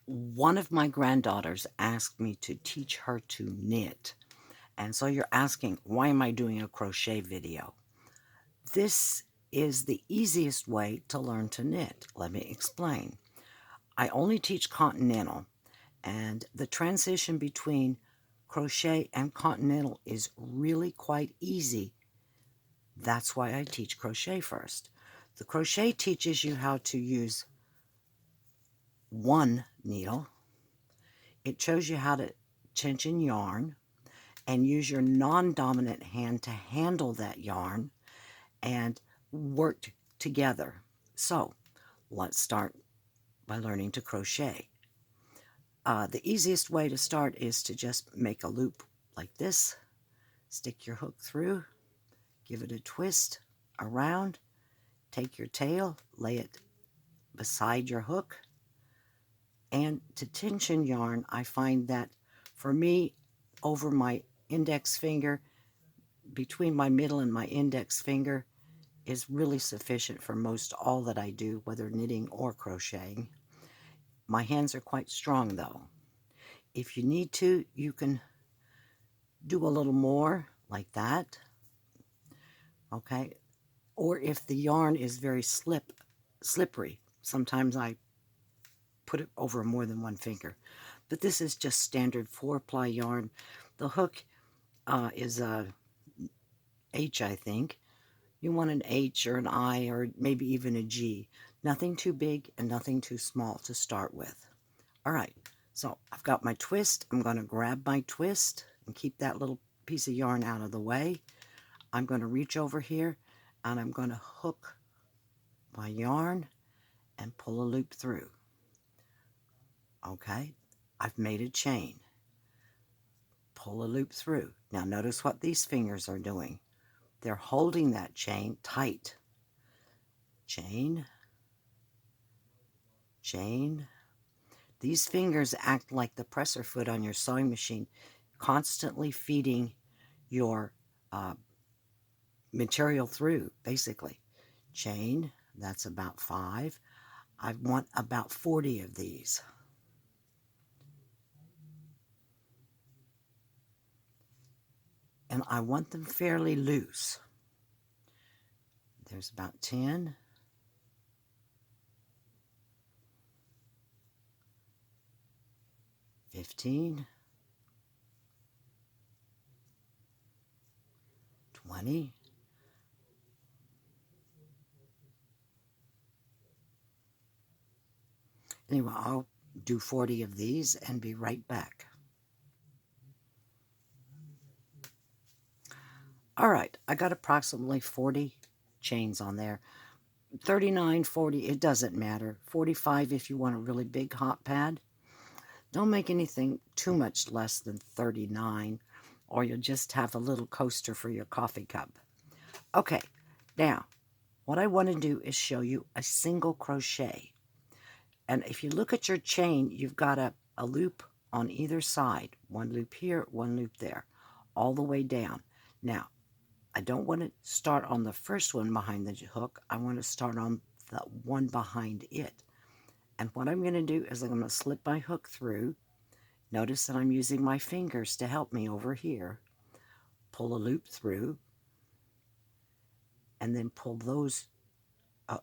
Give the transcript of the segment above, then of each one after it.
One of my granddaughters asked me to teach her to knit. And so you're asking, why am I doing a crochet video? This is the easiest way to learn to knit. Let me explain. I only teach continental, and the transition between crochet and continental is really quite easy. That's why I teach crochet first. The crochet teaches you how to use one needle. It shows you how to tension yarn and use your non-dominant hand to handle that yarn and work together. So let's start by learning to crochet. The easiest way to start is to just make a loop like this, stick your hook through, give it a twist around, take your tail, lay it beside your hook, and to tension yarn, I find that for me, over my index finger, between my middle and my index finger, is really sufficient for most all that I do, whether knitting or crocheting. My hands are quite strong though. If you need to, you can do a little more like that, okay? Or if the yarn is very slippery, sometimes I put it over more than one finger. But this is just standard 4-ply yarn. The hook is a H, I think. You want an H or an I or maybe even a G. Nothing too big and nothing too small to start with. All right, so I've got my twist. I'm going to grab my twist and keep that little piece of yarn out of the way. I'm going to reach over here and I'm going to hook my yarn and pull a loop through. Okay, I've made a chain. Pull a loop through. Now notice what these fingers are doing. They're holding that chain tight. Chain, chain. These fingers act like the presser foot on your sewing machine, constantly feeding your material through, basically. Chain, that's about 5. I want about 40 of these. And I want them fairly loose. There's about 10. 15. 20. Anyway, I'll do 40 of these and be right back. All right, I got approximately 40 chains on there. 39, 40, it doesn't matter. 45 if you want a really big hot pad. Don't make anything too much less than 39, or you'll just have a little coaster for your coffee cup. Okay, now, what I want to do is show you a single crochet. And if you look at your chain, you've got a loop on either side. One loop here, one loop there, all the way down. Now, I don't want to start on the first one behind the hook. I want to start on the one behind it. And what I'm going to do is I'm going to slip my hook through. Notice that I'm using my fingers to help me over here. Pull a loop through. And then pull those,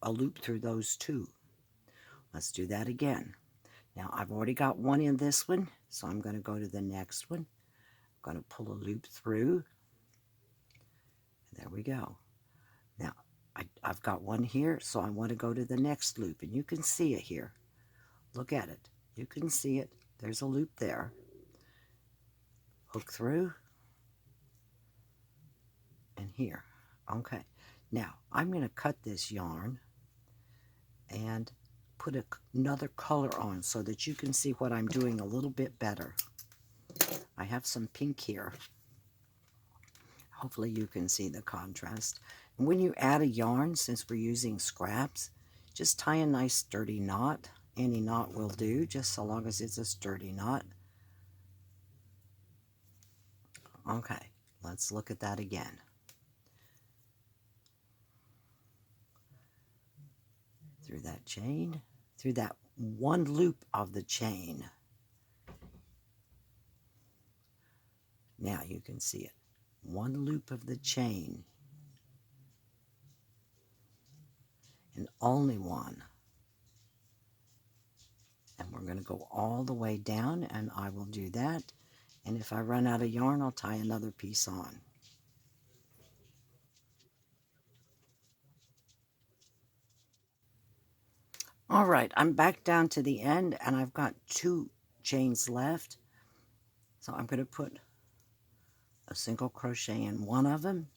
a loop through those two. Let's do that again. Now I've already got one in this one, so I'm going to go to the next one. I'm going to pull a loop through. There we go. Now, I've got one here, so I want to go to the next loop, and you can see it here. Look at it. You can see it. There's a loop there. Hook through. And here. Okay. Now, I'm going to cut this yarn and put another color on so that you can see what I'm doing a little bit better. I have some pink here. Hopefully you can see the contrast. And when you add a yarn, since we're using scraps, just tie a nice sturdy knot. Any knot will do, just so long as it's a sturdy knot. Okay, let's look at that again. Through that chain, through that one loop of the chain. Now you can see it. One loop of the chain. And only one. And we're going to go all the way down, and I will do that. And if I run out of yarn, I'll tie another piece on. All right, I'm back down to the end, and I've got 2 chains left. So I'm going to put a single crochet in one of them,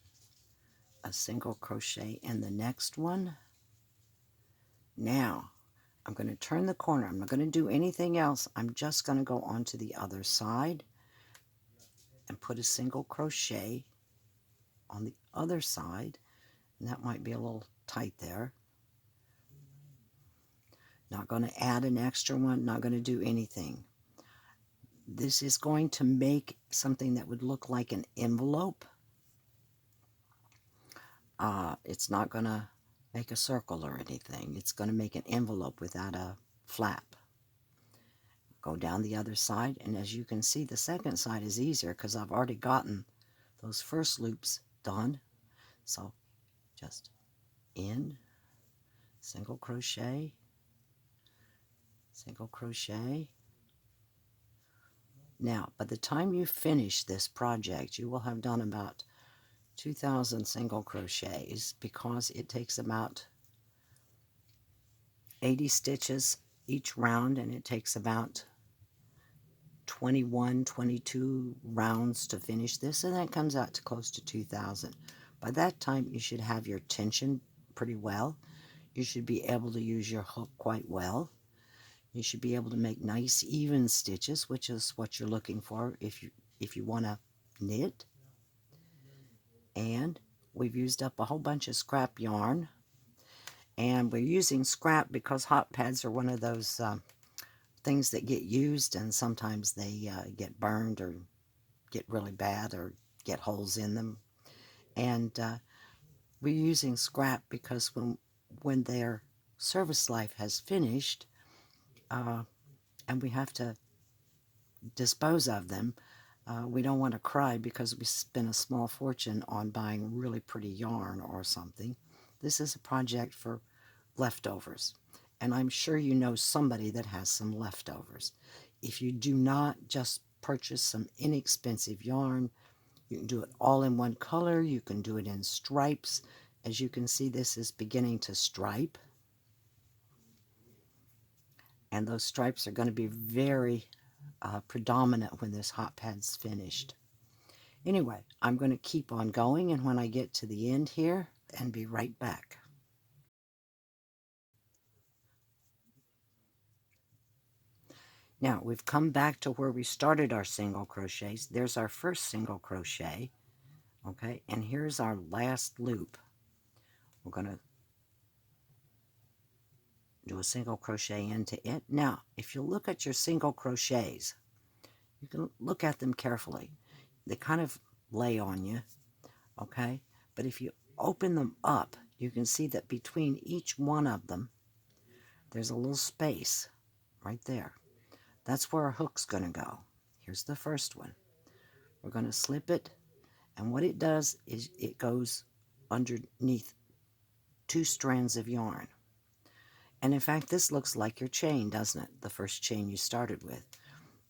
a single crochet in the next one. Now, I'm going to turn the corner. I'm not going to do anything else. I'm just going to go onto the other side and put a single crochet on the other side. And that might be a little tight there. Not going to add an extra one, not going to do anything. This is going to make something that would look like an envelope. It's not going to make a circle or anything. It's going to make an envelope without a flap. Go down the other side, and as you can see, the second side is easier because I've already gotten those first loops done. So just in, single crochet, single crochet. Now, by the time you finish this project, you will have done about 2,000 single crochets because it takes about 80 stitches each round, and it takes about 21, 22 rounds to finish this, and that comes out to close to 2,000. By that time, you should have your tension pretty well. You should be able to use your hook quite well. You should be able to make nice even stitches, which is what you're looking for if you want to knit. And we've used up a whole bunch of scrap yarn, and we're using scrap because hot pads are one of those things that get used, and sometimes they get burned or get really bad or get holes in them. And we're using scrap because when their service life has finished, and we have to dispose of them, we don't want to cry because we spent a small fortune on buying really pretty yarn or something. This is a project for leftovers, and I'm sure you know somebody that has some leftovers. If you do not, just purchase some inexpensive yarn. You can do it all in one color. You can do it in stripes. As you can see, this is beginning to stripe, and those stripes are going to be very predominant when this hot pad's finished. Anyway, I'm going to keep on going, and when I get to the end here, and be right back. Now, we've come back to where we started our single crochets. There's our first single crochet, okay, and here's our last loop. We're going to do a single crochet into it. Now, if you look at your single crochets, you can look at them carefully. They kind of lay on you, okay, but if you open them up, you can see that between each one of them, there's a little space right there. That's where our hook's going to go. Here's the first one. We're going to slip it, and what it does is it goes underneath 2 strands of yarn. And in fact, this looks like your chain, doesn't it? The first chain you started with.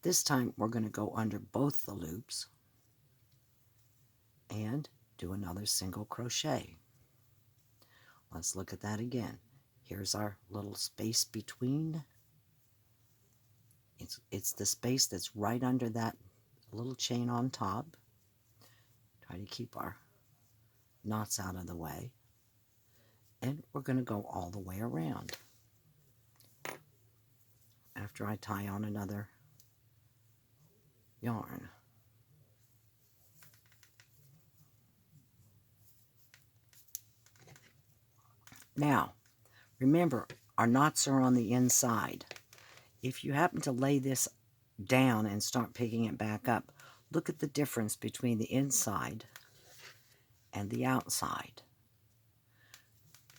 This time, we're going to go under both the loops and do another single crochet. Let's look at that again. Here's our little space between. It's the space that's right under that little chain on top. Try to keep our knots out of the way. And we're going to go all the way around. After I tie on another yarn. Now, remember, our knots are on the inside. If you happen to lay this down and start picking it back up, look at the difference between the inside and the outside.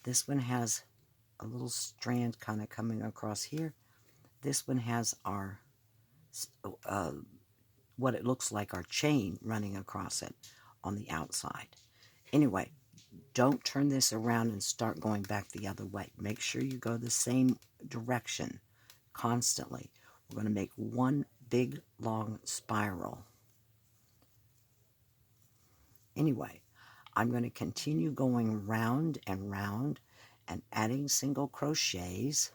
This one has a little strand kind of coming across here. this one has our what it looks like our chain running across it on the outside. Anyway, don't turn this around and start going back the other way. Make sure you go the same direction constantly. We're going to make one big long spiral. Anyway, I'm going to continue going round and round and adding single crochets,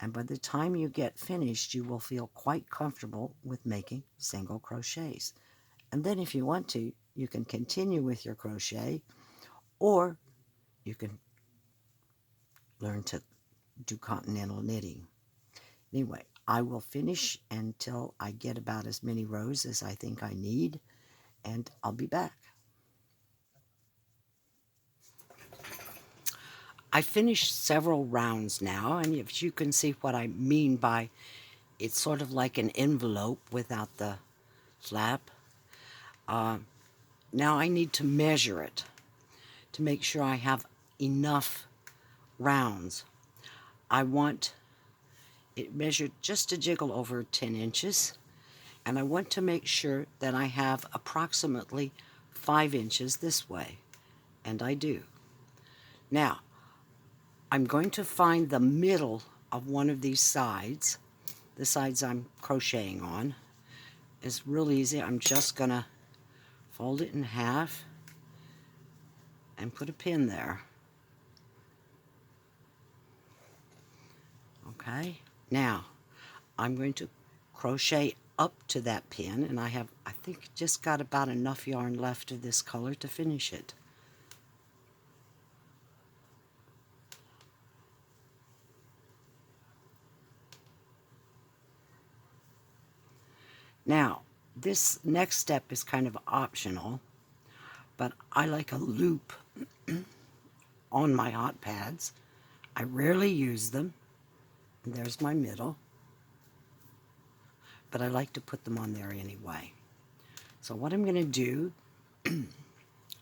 and by the time you get finished you will feel quite comfortable with making single crochets. And then if you want to, you can continue with your crochet, or you can learn to do continental knitting. Anyway, I will finish until I get about as many rows as I think I need, and I'll be back. I finished several rounds now, and if you can see what I mean by it's sort of like an envelope without the flap. Now I need to measure it to make sure I have enough rounds. I want it measured just a jiggle over 10 inches, and I want to make sure that I have approximately 5 inches this way, and I do. Now, I'm going to find the middle of one of these sides, the sides I'm crocheting on. It's real easy. I'm just going to fold it in half and put a pin there. Okay, now I'm going to crochet up to that pin, and I think just got about enough yarn left of this color to finish it. Now, this next step is kind of optional, but I like a loop on my hot pads. I rarely use them. And there's my middle, but I like to put them on there anyway. So what I'm going to do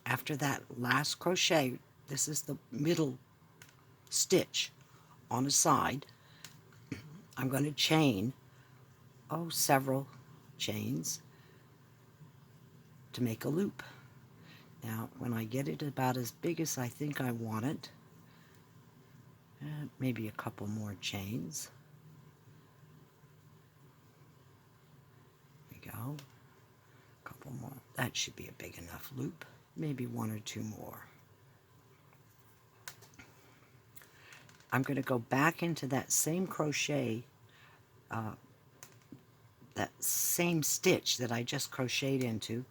after that last crochet, this is the middle stitch on a side, I'm going to chain several chains to make a loop. Now when I get it about as big as I think I want it, maybe a couple more chains. There we go. A couple more. That should be a big enough loop. Maybe one or two more. I'm going to go back into that same crochet, that same stitch that I just crocheted into,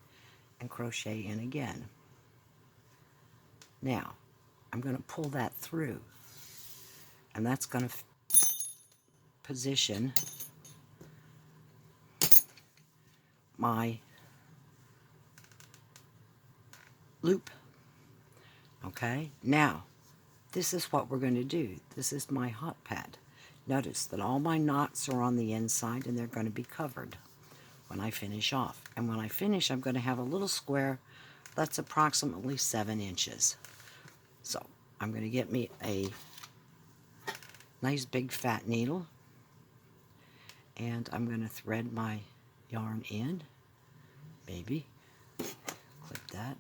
and crochet in again. Now, I'm going to pull that through, and that's going to position my loop. Okay, now this is what we're going to do. This is my hot pad. Notice that all my knots are on the inside, and they're going to be covered when I finish off. And when I finish, I'm going to have a little square that's approximately 7 inches. So I'm going to get me a nice big fat needle, and I'm going to thread my yarn in. Maybe clip that.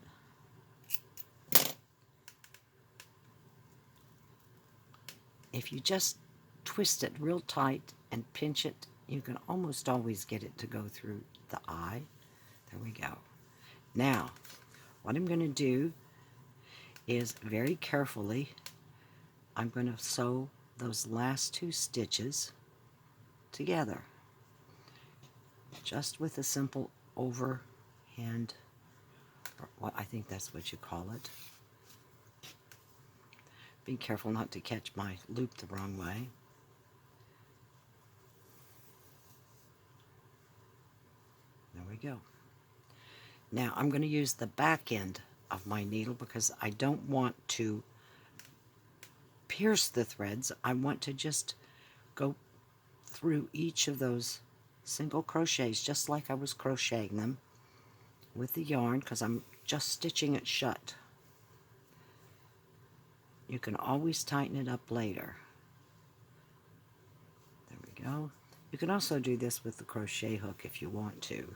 If you just twist it real tight and pinch it, you can almost always get it to go through the eye. There we go. Now, what I'm going to do is very carefully, I'm going to sew those last 2 stitches together, just with a simple overhand, or what I think that's what you call it. Be careful not to catch my loop the wrong way. There we go. Now I'm going to use the back end of my needle because I don't want to pierce the threads. I want to just go through each of those single crochets just like I was crocheting them with the yarn, because I'm just stitching it shut. You can always tighten it up later. There we go. You can also do this with the crochet hook if you want to.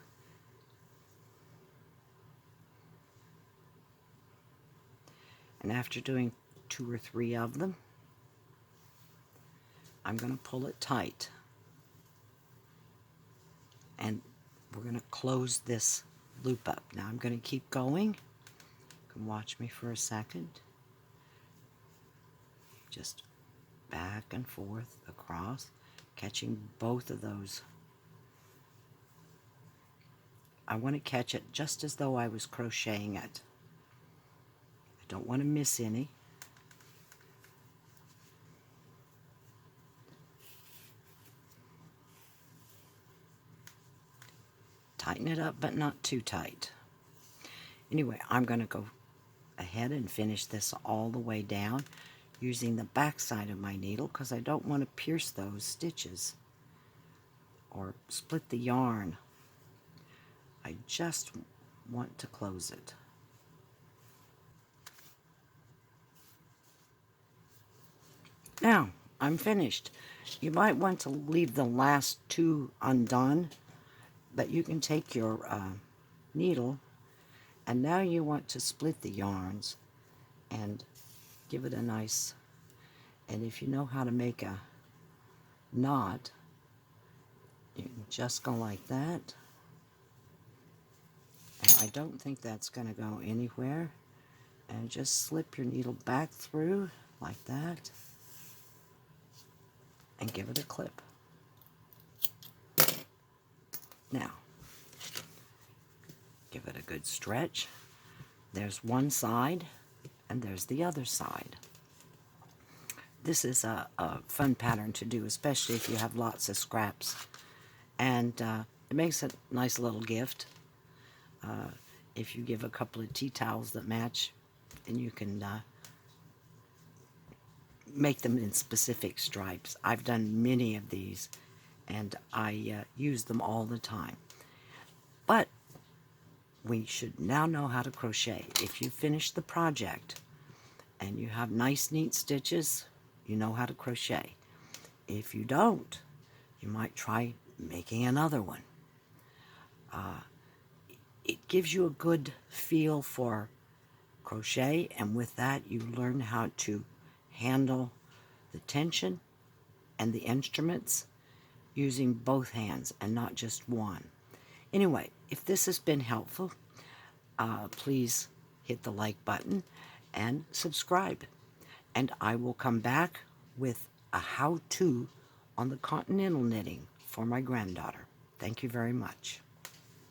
And after doing 2 or 3 of them, I'm going to pull it tight. And we're going to close this loop up. Now I'm going to keep going. You can watch me for a second. Just back and forth across, catching both of those. I want to catch it just as though I was crocheting it. I don't want to miss any. Tighten it up, but not too tight. Anyway, I'm going to go ahead and finish this all the way down using the back side of my needle because I don't want to pierce those stitches or split the yarn. I just want to close it. Now, I'm finished. You might want to leave the last 2 undone, but you can take your needle, and now you want to split the yarns and give it a nice, and if you know how to make a knot, you can just go like that. And I don't think that's going to go anywhere. And just slip your needle back through like that and give it a clip. Now, give it a good stretch. There's one side and there's the other side. This is a fun pattern to do, especially if you have lots of scraps. And it makes a nice little gift. If you give a couple of tea towels that match, then you can make them in specific stripes. I've done many of these, and I use them all the time. But we should now know how to crochet. If you finish the project and you have nice, neat stitches, you know how to crochet. If you don't, you might try making another one. It gives you a good feel for crochet, and with that you learn how to handle the tension and the instruments using both hands and not just one. Anyway, if this has been helpful, please hit the like button and subscribe, and I will come back with a how-to on the continental knitting for my granddaughter. Thank you very much.